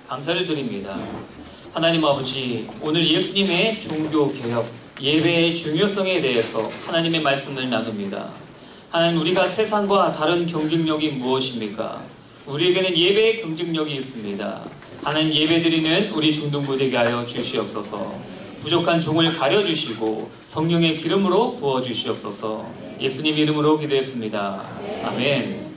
감사를 드립니다. 하나님 아버지, 오늘 예수님의 종교개혁, 예배의 중요성에 대해서 하나님의 말씀을 나눕니다. 하나님, 우리가 세상과 다른 경쟁력이 무엇입니까? 우리에게는 예배의 경쟁력이 있습니다. 하나님, 예배드리는 우리 중등부되게 하여 주시옵소서. 부족한 종을 가려주시고 성령의 기름으로 부어주시옵소서. 예수님 이름으로 기도했습니다. 아멘.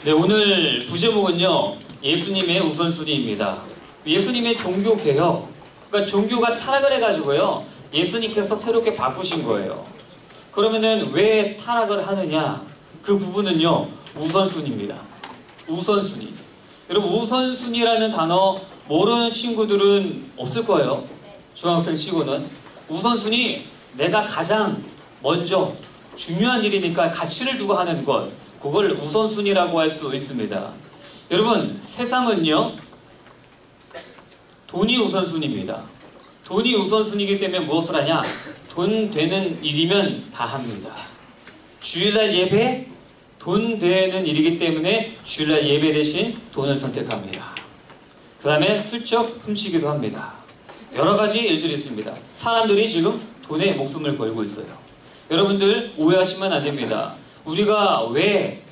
네, 오늘 부제목은요, 예수님의 우선순위입니다. 예수님의 종교개혁, 그러니까 종교가 타락을 해가지고요, 예수님께서 새롭게 바꾸신 거예요. 그러면은 왜 타락을 하느냐? 그 부분은요, 우선순위입니다. 우선순위. 여러분, 우선순위라는 단어 모르는 친구들은 없을 거예요. 중학생 치고는. 우선순위, 내가 가장 먼저 중요한 일이니까 가치를 두고 하는 것, 그걸 우선순위라고 할 수 있습니다. 여러분, 세상은요, 돈이 우선순위입니다. 돈이 우선순위이기 때문에 무엇을 하냐? 돈 되는 일이면 다 합니다. 주일날 예배, 돈 되는 일이기 때문에 주일날 예배 대신 돈을 선택합니다. 그 다음에 슬쩍 훔치기도 합니다. 여러 가지 일들이 있습니다. 사람들이 지금 돈에 목숨을 걸고 있어요. 여러분들 오해하시면 안 됩니다. 우리가 왜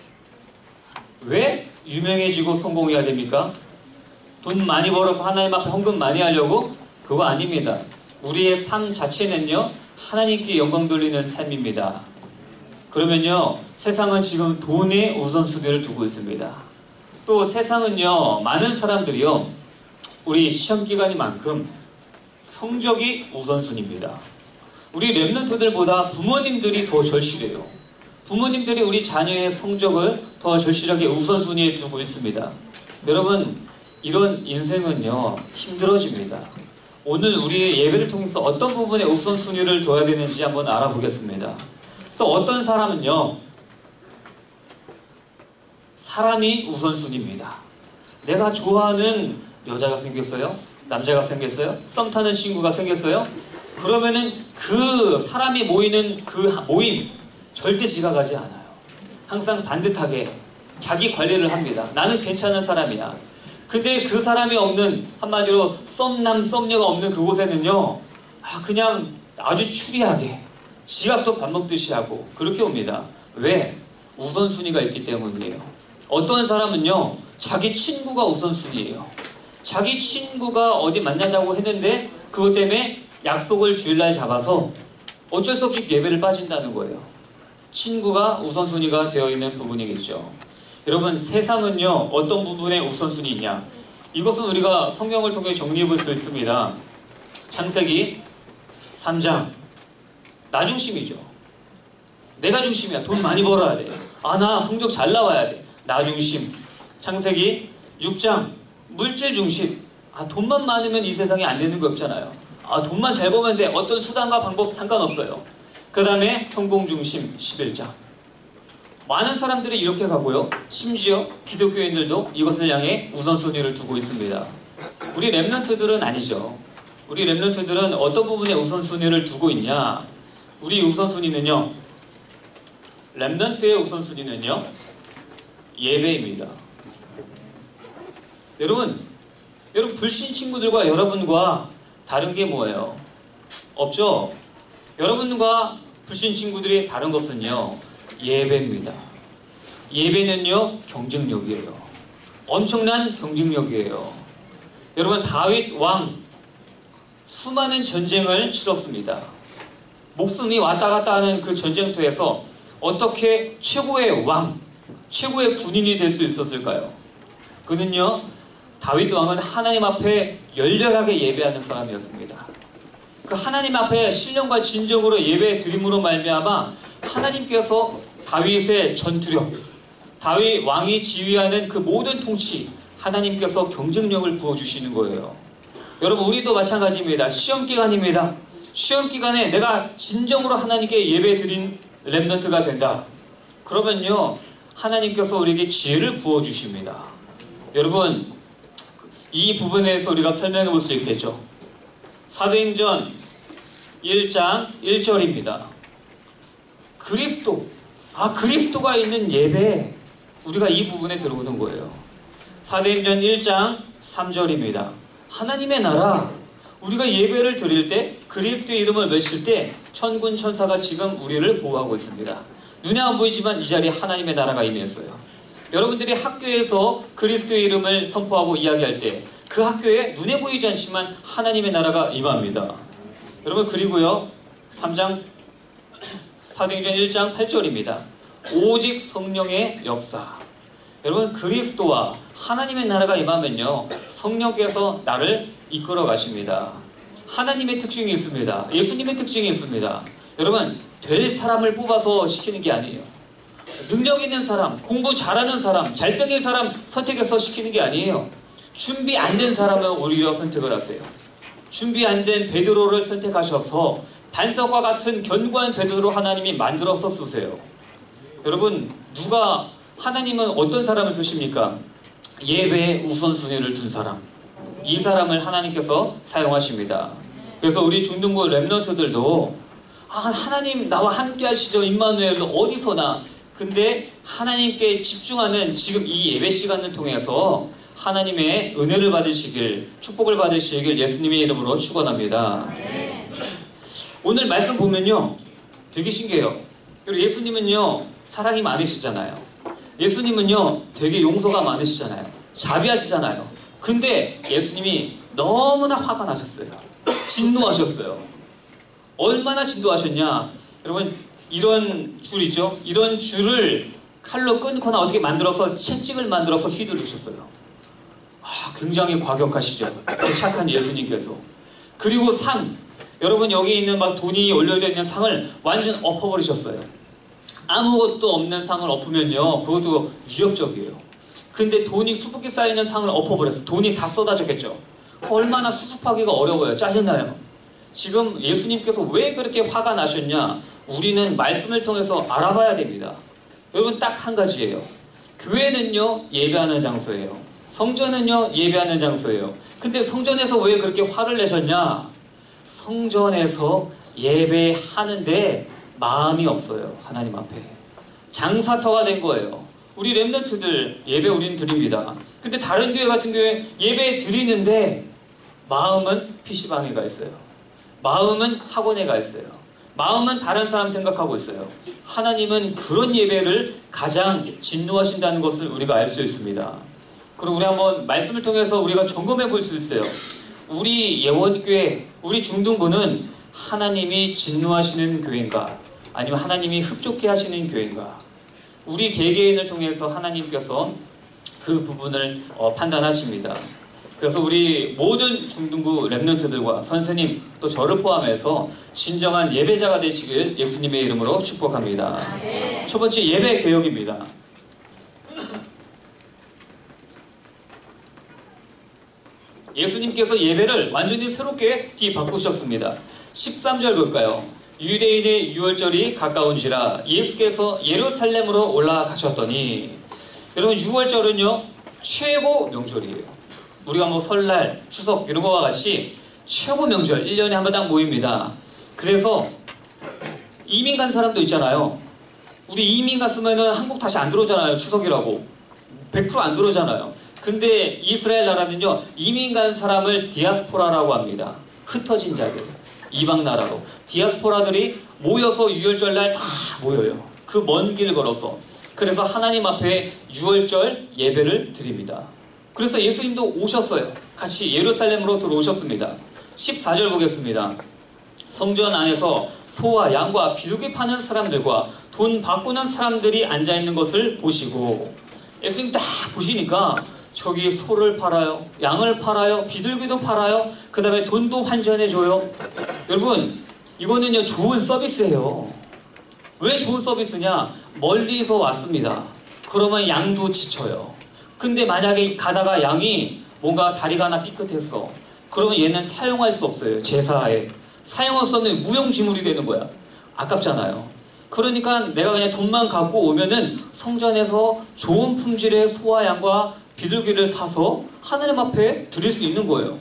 유명해지고 성공해야 됩니까? 돈 많이 벌어서 하나님 앞에 헌금 많이 하려고? 그거 아닙니다. 우리의 삶 자체는요, 하나님께 영광 돌리는 삶입니다. 그러면요, 세상은 지금 돈에 우선순위를 두고 있습니다. 또 세상은요, 많은 사람들이요, 우리 시험기간이만큼 성적이 우선순위입니다. 우리 랩런트들보다 부모님들이 더 절실해요. 부모님들이 우리 자녀의 성적을 더 절실하게 우선순위에 두고 있습니다. 여러분, 이런 인생은요, 힘들어집니다. 오늘 우리의 예배를 통해서 어떤 부분에 우선순위를 둬야 되는지 한번 알아보겠습니다. 또 어떤 사람은요, 사람이 우선순위입니다. 내가 좋아하는 여자가 생겼어요? 남자가 생겼어요? 썸 타는 친구가 생겼어요? 그러면은 그 사람이 모이는 그 모임 절대 지나가지 않아요. 항상 반듯하게 자기 관리를 합니다. 나는 괜찮은 사람이야. 근데 그 사람이 없는, 한마디로 썸남 썸녀가 없는 그곳에는요, 그냥 아주 추리하게 지각도 밥 먹듯이 하고 그렇게 옵니다. 왜? 우선순위가 있기 때문이에요. 어떤 사람은요, 자기 친구가 우선순위예요. 자기 친구가 어디 만나자고 했는데 그것 때문에 약속을 주일날 잡아서 어쩔 수 없이 예배를 빠진다는 거예요. 친구가 우선순위가 되어 있는 부분이겠죠. 여러분, 세상은요, 어떤 부분에 우선순위냐? 이것은 우리가 성경을 통해 정리해 볼 수 있습니다. 창세기 3장, 나 중심이죠. 내가 중심이야. 돈 많이 벌어야 돼. 나 성적 잘 나와야 돼. 나 중심. 창세기 6장, 물질 중심. 돈만 많으면 이 세상에 안 되는 거 없잖아요. 돈만 잘 벌면 돼. 어떤 수단과 방법 상관없어요. 그 다음에 성공 중심 11장. 많은 사람들이 이렇게 가고요. 심지어 기독교인들도 이것을 향해 우선순위를 두고 있습니다. 우리 랩런트들은 아니죠. 우리 랩런트들은 어떤 부분에 우선순위를 두고 있냐? 우리 우선순위는요, 랩런트의 우선순위는요, 예배입니다. 여러분 불신 친구들과 여러분과 다른 게 뭐예요? 없죠? 여러분과 불신 친구들이 다른 것은요, 예배입니다. 예배는요, 경쟁력이에요. 엄청난 경쟁력이에요. 여러분, 다윗 왕 수많은 전쟁을 치렀습니다. 목숨이 왔다 갔다 하는 그 전쟁터에서 어떻게 최고의 왕, 최고의 군인이 될 수 있었을까요? 그는요, 다윗 왕은 하나님 앞에 열렬하게 예배하는 사람이었습니다. 그 하나님 앞에 신령과 진정으로 예배 드림으로 말미암아 하나님께서 다윗의 전투력, 다윗 왕이 지휘하는 그 모든 통치, 하나님께서 경쟁력을 부어주시는 거예요. 여러분, 우리도 마찬가지입니다. 시험기간입니다. 시험기간에 내가 진정으로 하나님께 예배 드린 랩런트가 된다. 그러면요, 하나님께서 우리에게 지혜를 부어주십니다. 여러분, 이 부분에 대해서 우리가 설명해 볼 수 있겠죠. 사도행전 1장 1절입니다. 그리스도가 있는 예배, 우리가 이 부분에 들어오는 거예요. 사도행전 1장 3절입니다. 하나님의 나라, 우리가 예배를 드릴 때 그리스도의 이름을 외칠 때 천군 천사가 지금 우리를 보호하고 있습니다. 눈에 안 보이지만 이 자리에 하나님의 나라가 임했어요. 여러분들이 학교에서 그리스도의 이름을 선포하고 이야기할 때 그 학교에 눈에 보이지 않지만 하나님의 나라가 임합니다. 여러분, 그리고요 3장 사도행전 1장 8절입니다. 오직 성령의 역사. 여러분, 그리스도와 하나님의 나라가 임하면요 성령께서 나를 이끌어 가십니다. 하나님의 특징이 있습니다. 예수님의 특징이 있습니다. 여러분, 될 사람을 뽑아서 시키는 게 아니에요. 능력 있는 사람, 공부 잘하는 사람, 잘생긴 사람 선택해서 시키는 게 아니에요. 준비 안 된 사람은 오히려 선택을 하세요. 준비 안 된 베드로를 선택하셔서 반석과 같은 견고한 베드로 하나님이 만들어서 쓰세요. 여러분, 하나님은 어떤 사람을 쓰십니까? 예배에 우선순위를 둔 사람. 이 사람을 하나님께서 사용하십니다. 그래서 우리 중등부 렘넌트들도 하나님 나와 함께 하시죠. 임마누엘 어디서나. 근데 하나님께 집중하는 지금 이 예배 시간을 통해서 하나님의 은혜를 받으시길, 축복을 받으시길 예수님의 이름으로 축원합니다. 오늘 말씀 보면요 되게 신기해요. 그리고 예수님은요 사랑이 많으시잖아요. 예수님은요 되게 용서가 많으시잖아요. 자비하시잖아요. 근데 예수님이 너무나 화가 나셨어요. 진노하셨어요. 얼마나 진노하셨냐. 여러분, 이런 줄이죠. 이런 줄을 칼로 끊거나 어떻게 만들어서 채찍을 만들어서 휘두르셨어요. 굉장히 과격하시죠. 착한 예수님께서. 그리고 상, 여러분 여기 있는 막 돈이 올려져 있는 상을 완전 엎어버리셨어요. 아무것도 없는 상을 엎으면요 그것도 위협적이에요. 근데 돈이 수북히 쌓이는 상을 엎어버렸어요. 돈이 다 쏟아졌겠죠. 얼마나 수습하기가 어려워요. 짜증나요. 지금 예수님께서 왜 그렇게 화가 나셨냐, 우리는 말씀을 통해서 알아봐야 됩니다. 여러분, 딱 한 가지예요. 교회는요 예배하는 장소예요. 성전은요 예배하는 장소예요. 근데 성전에서 왜 그렇게 화를 내셨냐? 성전에서 예배하는데 마음이 없어요. 하나님 앞에 장사터가 된 거예요. 우리 렘넌트들 예배 우리는 드립니다. 근데 다른 교회 같은 경우에 예배 드리는데 마음은 PC방에 가 있어요. 마음은 학원에 가 있어요. 마음은 다른 사람 생각하고 있어요. 하나님은 그런 예배를 가장 진노하신다는 것을 우리가 알 수 있습니다. 그리고 우리 한번 말씀을 통해서 우리가 점검해 볼 수 있어요. 우리 예원교회, 우리 중등부는 하나님이 진노하시는 교회인가, 아니면 하나님이 흡족해 하시는 교회인가? 우리 개개인을 통해서 하나님께서 그 부분을 판단하십니다. 그래서 우리 모든 중등부 렘넌트들과 선생님 또 저를 포함해서 진정한 예배자가 되시길 예수님의 이름으로 축복합니다. 첫 번째, 예배 개혁입니다. 예수님께서 예배를 완전히 새롭게 뒤바꾸셨습니다. 13절 볼까요? 유대인의 유월절이 가까운지라 예수께서 예루살렘으로 올라가셨더니, 여러분 6월절은요 최고 명절이에요. 우리가 뭐 설날, 추석 이런 거와 같이 최고 명절, 1년에 한 번 딱 모입니다. 그래서 이민 간 사람도 있잖아요. 우리 이민 갔으면은 한국 다시 안 들어오잖아요. 추석이라고 100% 안 들어오잖아요. 근데 이스라엘 나라는요 이민 간 사람을 디아스포라라고 합니다. 흩어진 자들, 이방 나라로 디아스포라들이 모여서 유월절날 다 모여요. 그 먼 길 걸어서. 그래서 하나님 앞에 유월절 예배를 드립니다. 그래서 예수님도 오셨어요. 같이 예루살렘으로 들어오셨습니다. 14절 보겠습니다. 성전 안에서 소와 양과 비둘기 파는 사람들과 돈 바꾸는 사람들이 앉아있는 것을 보시고, 예수님 딱 보시니까 저기 소를 팔아요, 양을 팔아요, 비둘기도 팔아요, 그 다음에 돈도 환전해줘요. 여러분, 이거는요 좋은 서비스예요. 왜 좋은 서비스냐? 멀리서 왔습니다. 그러면 양도 지쳐요. 근데 만약에 가다가 양이 뭔가 다리가 하나 삐끗했어. 그러면 얘는 사용할 수 없어요. 제사에 사용할 수 없는 무용지물이 되는 거야. 아깝잖아요. 그러니까 내가 그냥 돈만 갖고 오면은 성전에서 좋은 품질의 소와 양과 비둘기를 사서 하나님 앞에 드릴 수 있는 거예요.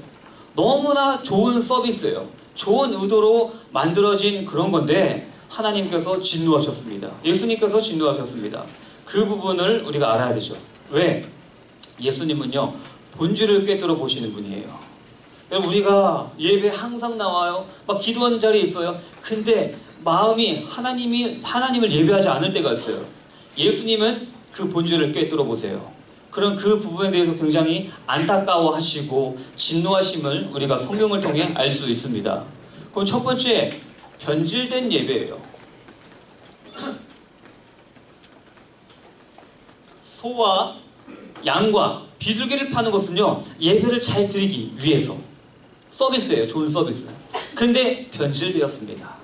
너무나 좋은 서비스예요. 좋은 의도로 만들어진 그런 건데 하나님께서 진노하셨습니다. 예수님께서 진노하셨습니다. 그 부분을 우리가 알아야 되죠. 왜? 예수님은요, 본질을 꿰뚫어 보시는 분이에요. 여러분, 우리가 예배 항상 나와요. 막 기도하는 자리에 있어요. 근데 마음이 하나님을 예배하지 않을 때가 있어요. 예수님은 그 본질을 꿰뚫어 보세요. 그런 그 부분에 대해서 굉장히 안타까워하시고 진노하심을 우리가 성경을 통해 알 수 있습니다. 그럼 첫 번째, 변질된 예배예요. 소와 양과 비둘기를 파는 것은요, 예배를 잘 드리기 위해서 서비스예요. 좋은 서비스. 근데 변질되었습니다.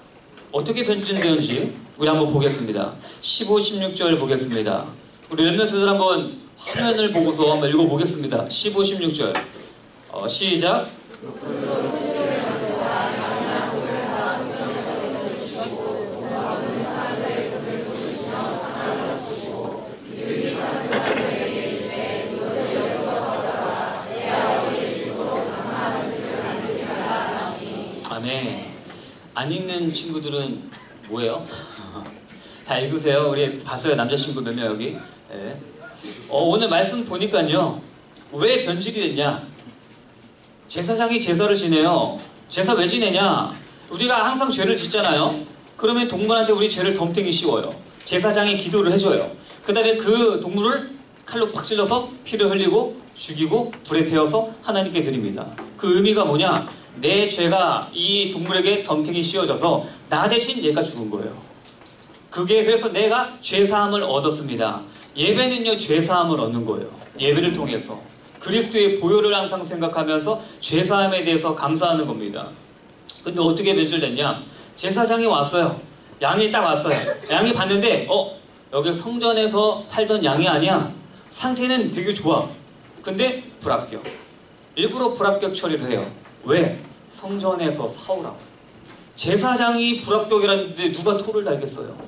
어떻게 변질되었는지 우리 한번 보겠습니다. 15, 16절 보겠습니다. 우리 렘넌트들 한번 화면을 보고서 한번 읽어보겠습니다. 15, 16절 시작. 아멘. 안 읽는 친구들은 뭐예요? 다 읽으세요. 우리 봤어요. 남자친구 몇 명 여기. 네. 오늘 말씀 보니까요, 왜 변질이 됐냐? 제사장이 제사를 지내요. 제사 왜 지내냐? 우리가 항상 죄를 짓잖아요. 그러면 동물한테 우리 죄를 덤탱이 씌워요. 제사장이 기도를 해줘요. 그 다음에 그 동물을 칼로 팍 찔러서 피를 흘리고 죽이고 불에 태워서 하나님께 드립니다. 그 의미가 뭐냐? 내 죄가 이 동물에게 덤탱이 씌워져서 나 대신 얘가 죽은 거예요. 그게 그래서 내가 죄사함을 얻었습니다. 예배는요, 죄사함을 얻는 거예요. 예배를 통해서 그리스도의 보혈을 항상 생각하면서 죄사함에 대해서 감사하는 겁니다. 근데 어떻게 변질됐냐? 제사장이 왔어요. 양이 딱 왔어요. 양이 봤는데 여기 성전에서 팔던 양이 아니야. 상태는 되게 좋아. 근데 불합격. 일부러 불합격 처리를 해요. 왜? 성전에서 사오라고. 제사장이 불합격이라는데 누가 토를 달겠어요?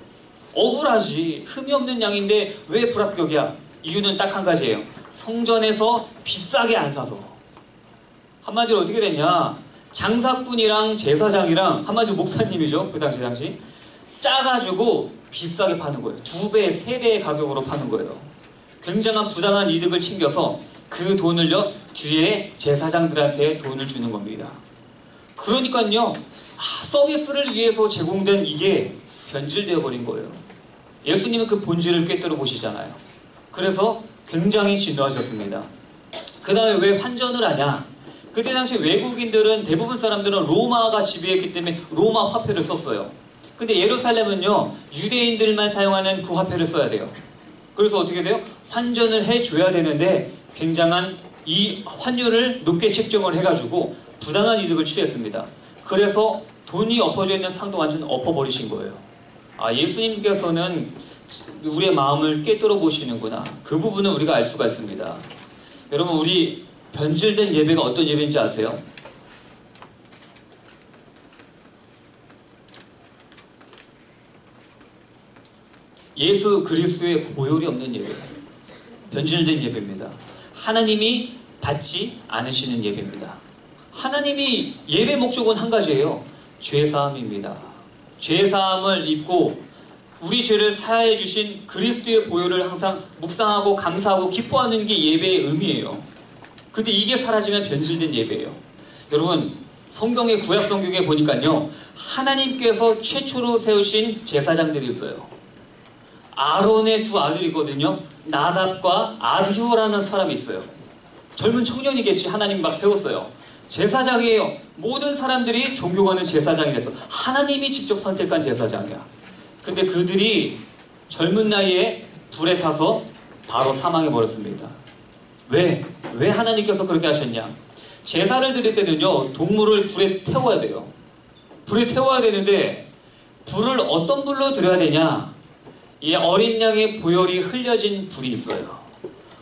억울하지. 흠이 없는 양인데 왜 불합격이야? 이유는 딱 한 가지예요. 성전에서 비싸게 안 사서. 한마디로 어떻게 됐냐? 장사꾼이랑 제사장이랑, 한마디로 목사님이죠. 그 당시 짜가지고 비싸게 파는 거예요. 2배, 3배의 가격으로 파는 거예요. 굉장한 부당한 이득을 챙겨서 그 돈을요, 뒤에 제사장들한테 돈을 주는 겁니다. 그러니까요, 서비스를 위해서 제공된 이게 변질되어 버린 거예요. 예수님은 그 본질을 꿰뚫어 보시잖아요. 그래서 굉장히 진노하셨습니다. 그 다음에 왜 환전을 하냐? 그때 당시 외국인들은, 대부분 사람들은 로마가 지배했기 때문에 로마 화폐를 썼어요. 근데 예루살렘은요, 유대인들만 사용하는 그 화폐를 써야 돼요. 그래서 어떻게 돼요? 환전을 해줘야 되는데 굉장한 이 환율을 높게 책정을 해가지고 부당한 이득을 취했습니다. 그래서 돈이 엎어져 있는 상도 완전 엎어버리신 거예요. 예수님께서는 우리의 마음을 꿰뚫어 보시는구나. 그 부분은 우리가 알 수가 있습니다. 여러분, 우리 변질된 예배가 어떤 예배인지 아세요? 예수 그리스도의 보혈이 없는 예배, 변질된 예배입니다. 하나님이 받지 않으시는 예배입니다. 하나님이 예배 목적은 한 가지예요. 죄사함입니다. 죄사함을 입고 우리 죄를 사하여 주신 그리스도의 보혈을 항상 묵상하고 감사하고 기뻐하는 게 예배의 의미예요. 근데 이게 사라지면 변질된 예배예요. 여러분, 성경의 구약 성경에 보니까요, 하나님께서 최초로 세우신 제사장들이 있어요. 아론의 2 아들이거든요. 나답과 아비후라는 사람이 있어요. 젊은 청년이겠지. 하나님 막 세웠어요. 제사장이에요. 모든 사람들이 존경하는 제사장이 됐어. 하나님이 직접 선택한 제사장이야. 근데 그들이 젊은 나이에 불에 타서 바로 사망해 버렸습니다. 왜 하나님께서 그렇게 하셨냐? 제사를 드릴 때는요, 동물을 불에 태워야 돼요. 불에 태워야 되는데 불을 어떤 불로 드려야 되냐? 이 어린 양의 보혈이 흘려진 불이 있어요.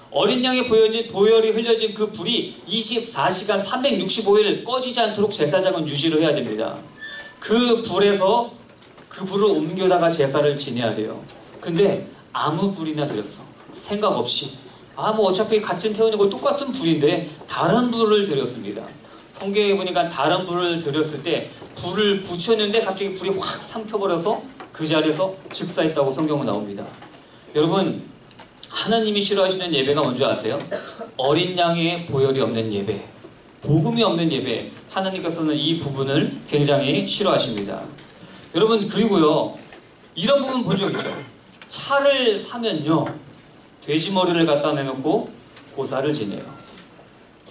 어린 양의 보혈이 흘려진 그 불이 24시간 365일 꺼지지 않도록 제사장은 유지를 해야 됩니다. 그 불에서 그 불을 옮겨다가 제사를 지내야 돼요. 근데 아무 불이나 드렸어. 생각 없이. 뭐 어차피 같은 태우는 거 똑같은 불인데 다른 불을 드렸습니다. 성경에 보니까 다른 불을 드렸을 때 불을 붙였는데 갑자기 불이 확 삼켜버려서 그 자리에서 즉사했다고 성경은 나옵니다. 여러분, 하나님이 싫어하시는 예배가 뭔지 아세요? 어린 양의 보혈이 없는 예배, 복음이 없는 예배, 하나님께서는 이 부분을 굉장히 싫어하십니다. 여러분, 그리고요, 이런 부분 본 적 있죠? 차를 사면요, 돼지 머리를 갖다 내놓고 고사를 지내요.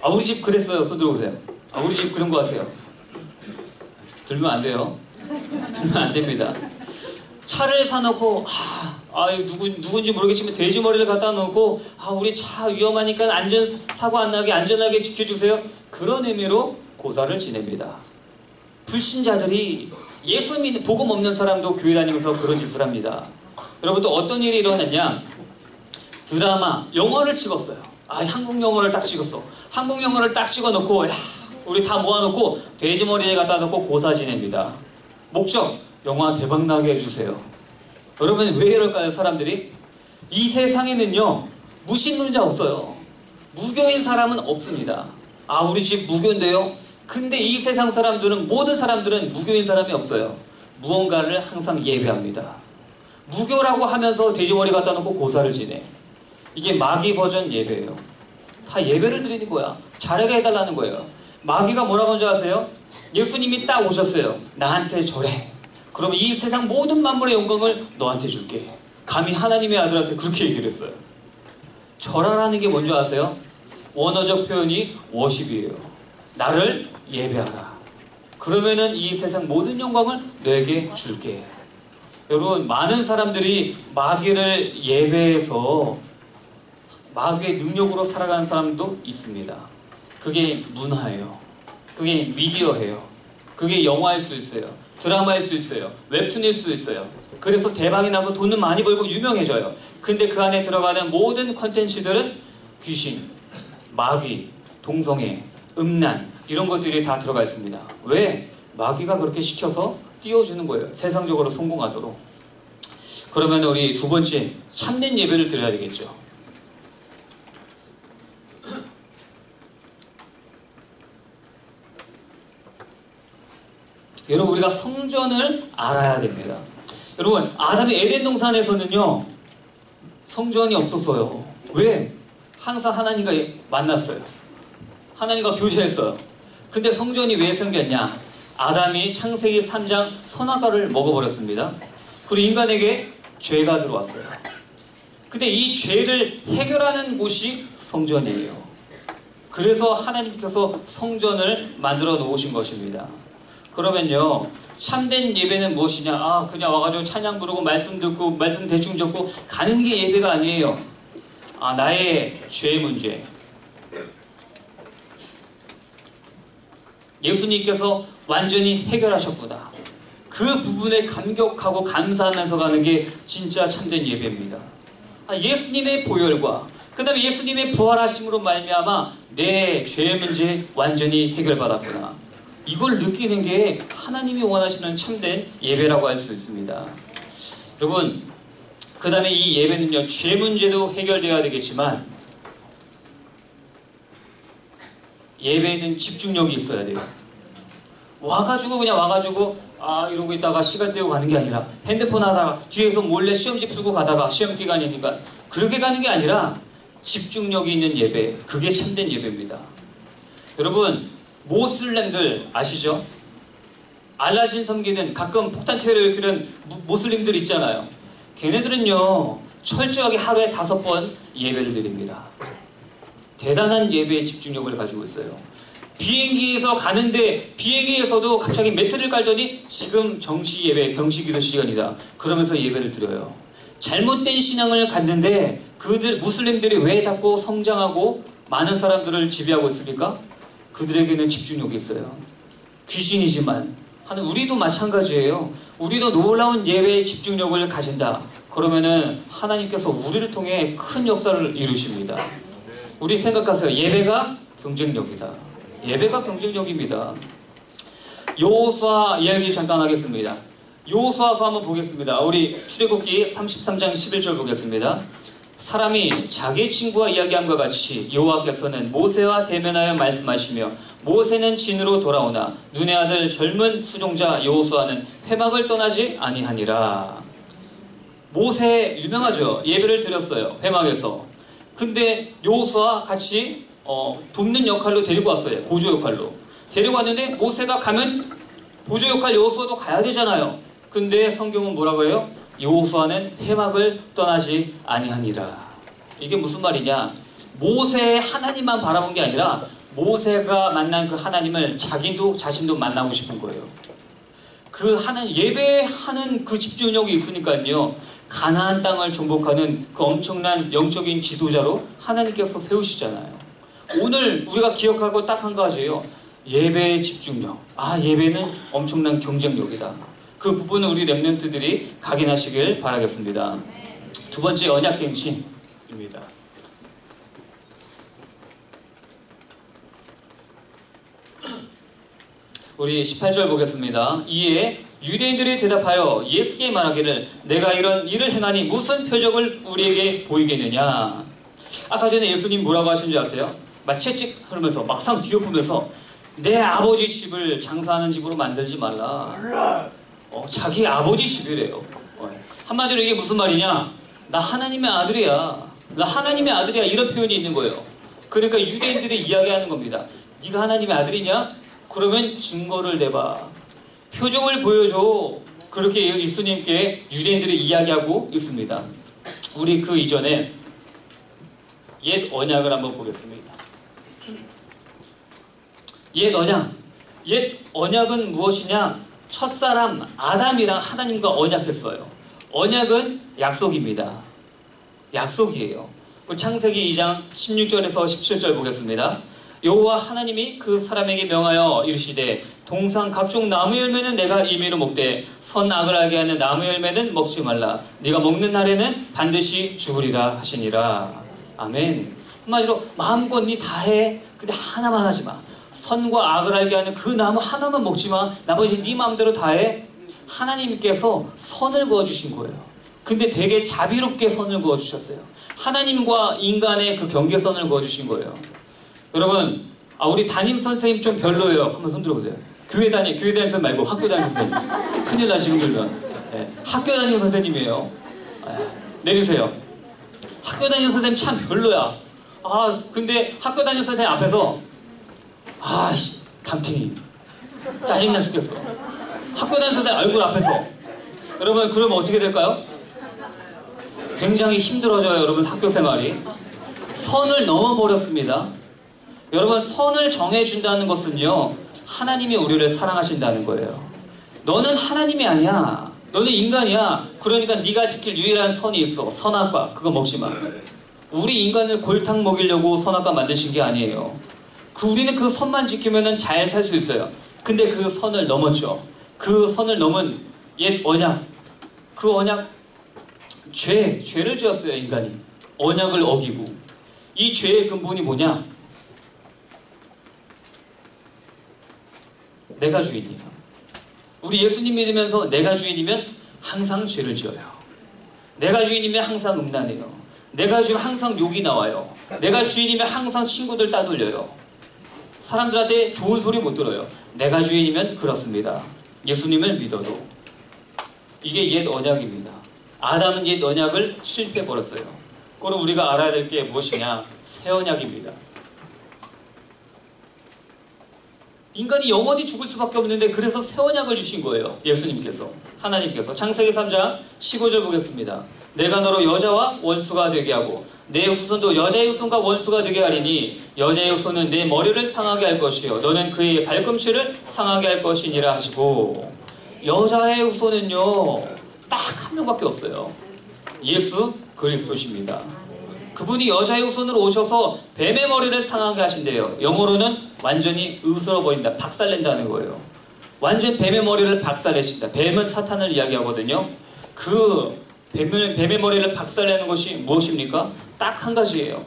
아, 우리 집 그랬어요. 손 들어보세요. 아, 우리 집 그런 것 같아요. 들면 안 돼요. 들면 안 됩니다. 차를 사놓고 누군지 모르겠지만 돼지 머리를 갖다 놓고 우리 차 위험하니까 사고 안 나게 안전하게 지켜주세요. 그런 의미로 고사를 지냅니다. 불신자들이 예수 믿는 복음 없는 사람도 교회 다니면서 그런 짓을 합니다. 여러분, 또 어떤 일이 일어났냐? 드라마, 영화를 찍었어요. 한국 영화를 딱 찍었어. 한국 영화를 딱 찍어놓고 우리 다 모아놓고 돼지 머리에 갖다 놓고 고사 지냅니다. 목적, 영화 대박나게 해주세요. 여러분, 왜 이럴까요, 사람들이? 이 세상에는요, 무신론자 없어요. 무교인 사람은 없습니다. 우리 집 무교인데요? 근데 이 세상 사람들은, 모든 사람들은 무교인 사람이 없어요. 무언가를 항상 예배합니다. 무교라고 하면서 돼지머리 갖다 놓고 고사를 지내. 이게 마귀 버전 예배예요. 다 예배를 드리는 거야. 잘하게 해달라는 거예요. 마귀가 뭐라고 하는지 아세요? 예수님이 딱 오셨어요. 나한테 절해. 그러면 이 세상 모든 만물의 영광을 너한테 줄게. 감히 하나님의 아들한테 그렇게 얘기를 했어요. 절하라는 게 뭔지 아세요? 원어적 표현이 워십이에요. 나를 예배하라. 그러면은 이 세상 모든 영광을 너에게 줄게. 여러분, 많은 사람들이 마귀를 예배해서 마귀의 능력으로 살아가는 사람도 있습니다. 그게 문화예요. 그게 미디어예요. 그게 영화일 수 있어요. 드라마일 수 있어요. 웹툰일 수 있어요. 그래서 대박이 나서 돈은 많이 벌고 유명해져요. 근데 그 안에 들어가는 모든 컨텐츠들은 귀신, 마귀, 동성애, 음란 이런 것들이 다 들어가 있습니다. 왜? 마귀가 그렇게 시켜서 띄워주는 거예요. 세상적으로 성공하도록. 그러면 우리 두 번째, 참된 예배를 드려야 되겠죠. 여러분, 우리가 성전을 알아야 됩니다. 여러분, 아담이 에덴 동산에서는요, 성전이 없었어요. 왜? 항상 하나님과 만났어요. 하나님과 교제했어요. 근데 성전이 왜 생겼냐? 아담이 창세기 3장 선악과를 먹어버렸습니다. 그리고 인간에게 죄가 들어왔어요. 근데 이 죄를 해결하는 곳이 성전이에요. 그래서 하나님께서 성전을 만들어 놓으신 것입니다. 그러면요, 참된 예배는 무엇이냐? 그냥 와가지고 찬양 부르고 말씀 듣고 말씀 대충 적고 가는 게 예배가 아니에요. 나의 죄 문제. 예수님께서 완전히 해결하셨구나. 그 부분에 감격하고 감사하면서 가는 게 진짜 참된 예배입니다. 예수님의 보혈과 그 다음에 예수님의 부활하심으로 말미암아 내 죄 문제 완전히 해결받았구나. 이걸 느끼는 게 하나님이 원하시는 참된 예배라고 할 수 있습니다. 여러분, 그 다음에 이 예배는요, 죄 문제도 해결되어야 되겠지만 예배에는 집중력이 있어야 돼요. 그냥 와가지고 이러고 있다가 시간 때우고 가는 게 아니라 핸드폰 하다가 뒤에서 몰래 시험지 풀고 가다가 시험 기간이니까 그렇게 가는 게 아니라 집중력이 있는 예배, 그게 참된 예배입니다. 여러분, 모슬렘들 아시죠? 알라신 섬기는 가끔 폭탄 테러를 일으키는 모슬림들 있잖아요. 걔네들은요, 철저하게 하루에 5번 예배를 드립니다. 대단한 예배의 집중력을 가지고 있어요. 비행기에서 가는데 비행기에서도 갑자기 매트를 깔더니 지금 정시 예배, 경시기도 시간이다. 그러면서 예배를 드려요. 잘못된 신앙을 갖는데 무슬림들이 왜 자꾸 성장하고 많은 사람들을 지배하고 있습니까? 그들에게는 집중력이 있어요. 귀신이지만 우리도 마찬가지예요. 우리도 놀라운 예배의 집중력을 가진다. 그러면은 하나님께서 우리를 통해 큰 역사를 이루십니다. 우리 생각하세요. 예배가 경쟁력이다. 예배가 경쟁력입니다. 여호수아 이야기 잠깐 하겠습니다. 여호수아서 한번 보겠습니다. 우리 출애굽기 33장 11절 보겠습니다. 사람이 자기 친구와 이야기함과 같이 여호와께서는 모세와 대면하여 말씀하시며 모세는 진으로 돌아오나 눈의 아들 젊은 수종자 여호수아는 회막을 떠나지 아니하니라. 모세 유명하죠. 예배를 드렸어요. 회막에서. 근데 여호수아 같이 돕는 역할로 데리고 왔어요. 보조 역할로. 데리고 왔는데 모세가 가면 보조 역할 여호수아도 가야 되잖아요. 근데 성경은 뭐라고 해요? 여호수아는 회막을 떠나지 아니하니라. 이게 무슨 말이냐? 모세의 하나님만 바라본 게 아니라 모세가 만난 그 하나님을 자신도 만나고 싶은 거예요. 그 하나님 예배하는 그 집중력이 있으니까요. 가나안 땅을 정복하는 그 엄청난 영적인 지도자로 하나님께서 세우시잖아요. 오늘 우리가 기억하고 딱 한 가지예요. 예배의 집중력. 예배는 엄청난 경쟁력이다. 그 부분을 우리 렘넌트들이 각인하시길 바라겠습니다. 두 번째, 언약갱신입니다. 우리 18절 보겠습니다. 이에 유대인들이 대답하여 예수께 말하기를 내가 이런 일을 행하니 무슨 표적을 우리에게 보이겠느냐. 아까 전에 예수님 뭐라고 하신지 아세요? 막 채찍 흐르면서 막상 뒤엎으면서 내 아버지 집을 장사하는 집으로 만들지 말라. 자기 아버지 집이래요. 한마디로 이게 무슨 말이냐? 나 하나님의 아들이야. 나 하나님의 아들이야. 이런 표현이 있는 거예요. 그러니까 유대인들이 이야기하는 겁니다. 네가 하나님의 아들이냐? 그러면 증거를 내봐. 표정을 보여줘. 그렇게 예수님께 유대인들이 이야기하고 있습니다. 우리 그 이전에 옛 언약을 한번 보겠습니다. 옛 언약. 옛 언약은 무엇이냐? 첫사람 아담이랑 하나님과 언약했어요. 언약은 약속입니다. 약속이에요. 창세기 2장 16절에서 17절 보겠습니다. 여호와 하나님이 그 사람에게 명하여 이르시되 동산 각종 나무 열매는 내가 임의로 먹되 선악을 알게 하는 나무 열매는 먹지 말라. 네가 먹는 날에는 반드시 죽으리라 하시니라. 아멘. 한마디로 마음껏 네 다 해. 근데 하나만 하지 마. 선과 악을 알게 하는 그 나무 하나만 먹지 마. 나머지 네 마음대로 다 해. 하나님께서 선을 그어주신 거예요. 근데 되게 자비롭게 선을 그어주셨어요. 하나님과 인간의 그 경계선을 그어주신 거예요. 여러분, 우리 담임 선생님 좀 별로예요. 한번 손 들어보세요. 교회 담임 선생님 말고 학교 담임 선생님. 큰일 나 지금 들면. 네, 학교 담임 선생님이에요. 내리세요. 학교 담임 선생님 참 별로야. 근데 학교 담임 선생님 앞에서 담탱이 짜증나 죽겠어. 학교 담임 선생님 얼굴 앞에서. 여러분, 그러면 어떻게 될까요? 굉장히 힘들어져요. 여러분, 학교 생활이. 선을 넘어버렸습니다. 여러분, 선을 정해준다는 것은요, 하나님이 우리를 사랑하신다는 거예요. 너는 하나님이 아니야. 너는 인간이야. 그러니까 네가 지킬 유일한 선이 있어. 선악과. 그거 먹지 마. 우리 인간을 골탕 먹이려고 선악과 만드신 게 아니에요. 우리는 그 선만 지키면 잘 살 수 있어요. 근데 그 선을 넘었죠. 그 선을 넘은 옛 언약. 그 언약, 죄를 지었어요, 인간이. 언약을 어기고. 이 죄의 근본이 뭐냐? 내가 주인이야. 우리 예수님 믿으면서 내가 주인이면 항상 죄를 지어요. 내가 주인이면 항상 음란해요. 내가 주인이면 항상 욕이 나와요. 내가 주인이면 항상 친구들 따돌려요. 사람들한테 좋은 소리 못 들어요. 내가 주인이면 그렇습니다. 예수님을 믿어도. 이게 옛 언약입니다. 아담은 옛 언약을 실패해버렸어요. 그럼 우리가 알아야 될 게 무엇이냐? 새 언약입니다. 인간이 영원히 죽을 수밖에 없는데 그래서 새 언약을 주신 거예요. 예수님께서. 하나님께서. 창세기 3장 15절 보겠습니다. 내가 너로 여자와 원수가 되게 하고 내 후손도 여자의 후손과 원수가 되게 하리니 여자의 후손은 내 머리를 상하게 할 것이요 너는 그의 발꿈치를 상하게 할 것이니라 하시고, 여자의 후손은요 딱 한 명밖에 없어요. 예수 그리스도십니다. 그분이 여자의 후손으로 오셔서 뱀의 머리를 상하게 하신대요. 영어로는 완전히 으스러버린다, 박살낸다는 거예요. 완전 뱀의 머리를 박살내신다. 뱀은 사탄을 이야기하거든요. 그 뱀의 머리를 박살내는 것이 무엇입니까? 딱 한 가지예요.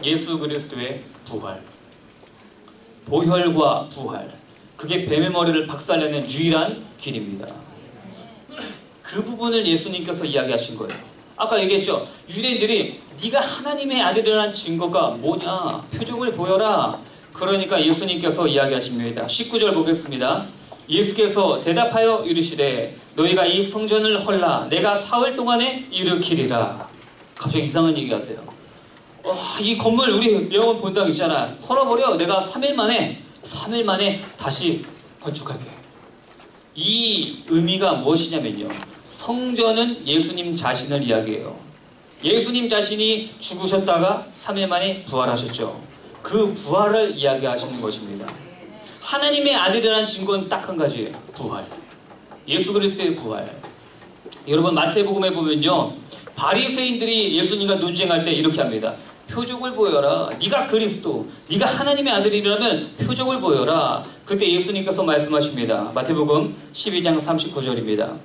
예수 그리스도의 부활. 보혈과 부활. 그게 뱀의 머리를 박살내는 유일한 길입니다. 그 부분을 예수님께서 이야기하신 거예요. 아까 얘기했죠. 유대인들이 네가 하나님의 아들이라는 증거가 뭐냐? 표적을 보여라. 그러니까 예수님께서 이야기하십니다. 19절 보겠습니다. 예수께서 대답하여 이르시되 너희가 이 성전을 헐라 내가 사흘 동안에 일으키리라. 갑자기 이상한 얘기하세요. 이 건물 우리 영원 본당 있잖아. 헐어버려. 내가 3일 만에 다시 건축할게. 이 의미가 무엇이냐면요. 성전은 예수님 자신을 이야기해요. 예수님 자신이 죽으셨다가 3일 만에 부활하셨죠. 그 부활을 이야기하시는 것입니다. 하나님의 아들이라는 증거는 딱 한 가지예요. 부활. 예수 그리스도의 부활. 여러분 마태복음에 보면요. 바리새인들이 예수님과 논쟁할 때 이렇게 합니다. 표적을 보여라. 네가 그리스도, 네가 하나님의 아들이라면 표적을 보여라. 그때 예수님께서 말씀하십니다. 마태복음 12장 39절입니다.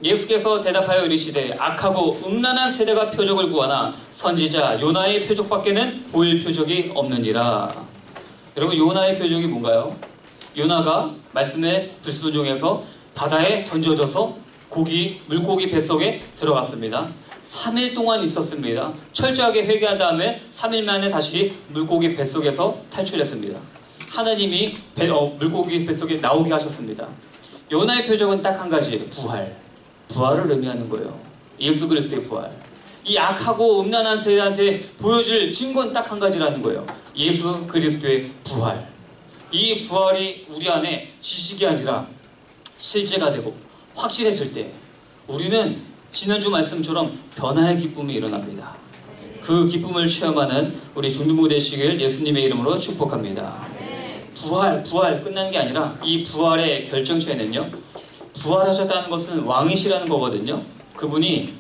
예수께서 대답하여 이르시되 악하고 음란한 세대가 표적을 구하나 선지자 요나의 표적밖에는 보일 표적이 없느니라. 여러분 요나의 표적이 뭔가요? 요나가 말씀의 불순종해서 바다에 던져져서 물고기 뱃속에 들어갔습니다. 3일 동안 있었습니다. 철저하게 회개한 다음에 3일 만에 다시 물고기 뱃속에서 탈출했습니다. 하나님이 물고기 뱃속에 나오게 하셨습니다. 요나의 표적은 딱 한 가지예요. 부활을 의미하는 거예요. 예수 그리스도의 부활. 이 악하고 음란한 세대한테 보여줄 증거는 딱 한 가지라는 거예요. 예수 그리스도의 부활. 이 부활이 우리 안에 지식이 아니라 실제가 되고 확실해질 때 우리는 지난주 말씀처럼 변화의 기쁨이 일어납니다. 그 기쁨을 체험하는 우리 중등부 되시길 예수님의 이름으로 축복합니다. 부활 끝나는 게 아니라 이 부활의 결정체는요. 부활하셨다는 것은 왕이시라는 거거든요. 그분이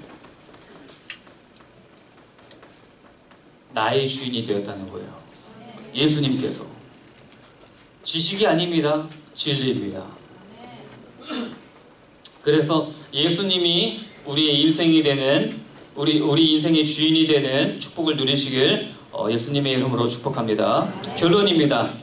나의 주인이 되었다는 거예요. 예수님께서. 지식이 아닙니다. 진리입니다. 그래서 예수님이 우리의 인생이 되는 우리 인생의 주인이 되는 축복을 누리시길 예수님의 이름으로 축복합니다. 결론입니다.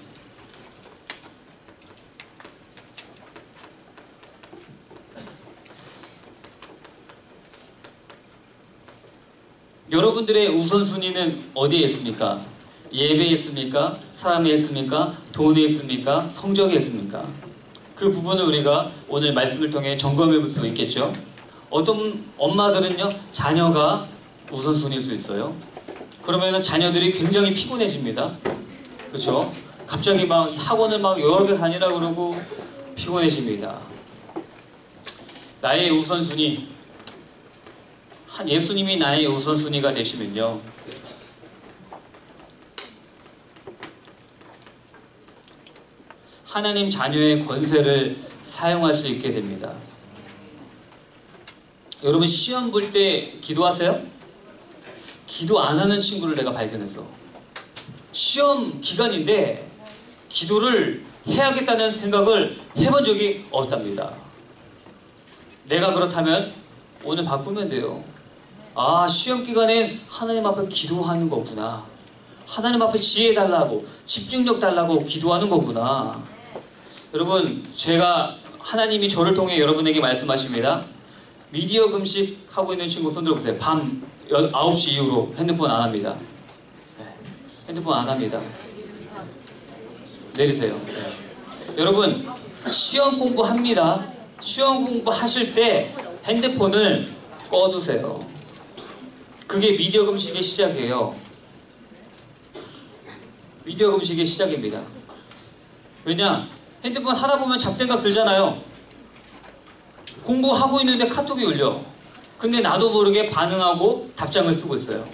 여러분들의 우선순위는 어디에 있습니까? 예배에 있습니까? 사람에 있습니까? 돈에 있습니까? 성적에 있습니까? 그 부분을 우리가 오늘 말씀을 통해 점검해 볼 수 있겠죠. 어떤 엄마들은요, 자녀가 우선순위일 수 있어요. 그러면 자녀들이 굉장히 피곤해집니다. 그렇죠? 갑자기 막 학원을 막 여러 개 다니라 그러고 피곤해집니다. 나의 우선순위, 예수님이 나의 우선순위가 되시면요. 하나님 자녀의 권세를 사용할 수 있게 됩니다. 여러분 시험 볼 때 기도하세요? 기도 안 하는 친구를 내가 발견했어. 시험 기간인데 기도를 해야겠다는 생각을 해본 적이 없답니다. 내가 그렇다면 오늘 바꾸면 돼요. 아, 시험 기간엔 하나님 앞에 기도하는 거구나. 하나님 앞에 지혜 달라고, 집중력 달라고 기도하는 거구나. 여러분, 하나님이 저를 통해 여러분에게 말씀하십니다. 미디어 금식 하고 있는 친구 손 들어보세요. 밤 9시 이후로 핸드폰 안 합니다. 핸드폰 안 합니다. 내리세요. 여러분, 시험 공부합니다. 시험 공부하실 때 핸드폰을 꺼두세요. 그게 미디어 금식의 시작이에요. 미디어 금식의 시작입니다. 왜냐? 핸드폰 하다 보면 잡생각 들잖아요. 공부하고 있는데 카톡이 울려. 근데 나도 모르게 반응하고 답장을 쓰고 있어요.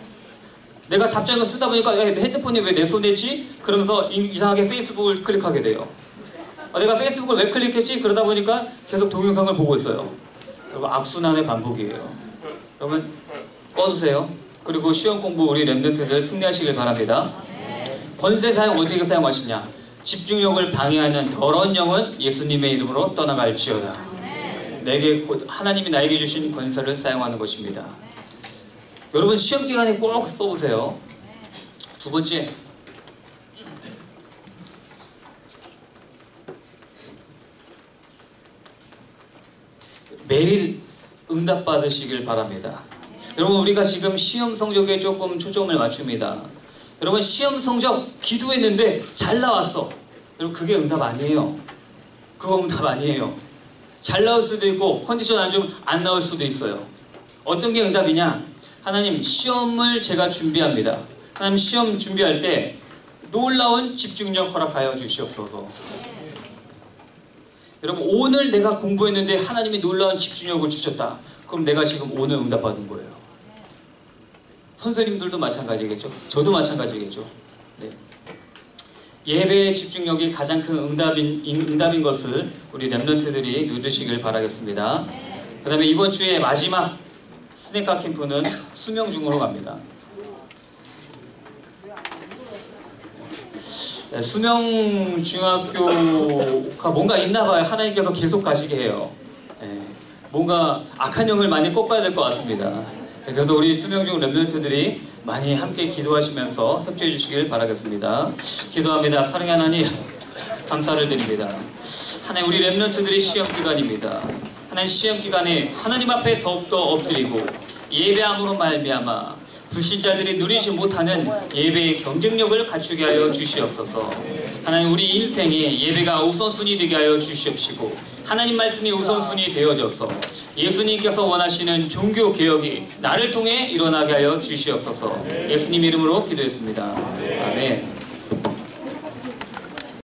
내가 답장을 쓰다 보니까 핸드폰이 왜 내 손에 있지? 그러면서 이상하게 페이스북을 클릭하게 돼요. 내가 페이스북을 왜 클릭했지? 그러다 보니까 계속 동영상을 보고 있어요. 여러분 악순환의 반복이에요. 여러분 꺼두세요. 그리고 시험 공부 우리 랩런트들 승리하시길 바랍니다. 권세 사용 어떻게 사용하시냐? 집중력을 방해하는 더러운 영은 예수님의 이름으로 떠나갈지어다. 하나님이 나에게 주신 권세를 사용하는 것입니다. 여러분 시험 기간에 꼭 써보세요. 두 번째, 매일 응답 받으시길 바랍니다. 여러분 우리가 지금 시험 성적에 조금 초점을 맞춥니다. 여러분 시험 성적 기도했는데 잘 나왔어. 여러분 그게 응답 아니에요. 그거 응답 아니에요. 잘 나올 수도 있고 컨디션 안 나올 수도 있어요. 어떤 게 응답이냐? 하나님 시험을 제가 준비합니다. 하나님 시험 준비할 때 놀라운 집중력 허락하여 주시옵소서. 여러분, 오늘 내가 공부했는데 하나님이 놀라운 집중력을 주셨다. 그럼 내가 지금 오늘 응답받은 거예요. 선생님들도 마찬가지겠죠. 저도 마찬가지겠죠. 네. 예배의 집중력이 가장 큰 응답인 것을 우리 렘넌트들이 누리시길 바라겠습니다. 그 다음에 이번 주에 마지막 스네카 캠프는 수명중으로 갑니다. 네, 수명중학교가 뭔가 있나봐요. 하나님께서 계속 가시게 해요. 네, 뭔가 악한 영을 많이 꺾어야 될 것 같습니다. 네, 그래도 우리 수명중 렘넌트들이 많이 함께 기도하시면서 협조해 주시길 바라겠습니다. 기도합니다. 사랑의 하나님, 감사를 드립니다. 하나님, 우리 렘넌트들이 시험 기간입니다. 하나님, 시험 기간에 하나님 앞에 더욱더 엎드리고 예배함으로 말미암아 불신자들이 누리지 못하는 예배의 경쟁력을 갖추게 하여 주시옵소서. 하나님, 우리 인생에 예배가 우선순위 되게 하여 주시옵시고 하나님 말씀이 우선순위 되어져서 예수님께서 원하시는 종교개혁이 나를 통해 일어나게 하여 주시옵소서. 예수님 이름으로 기도했습니다. 아멘.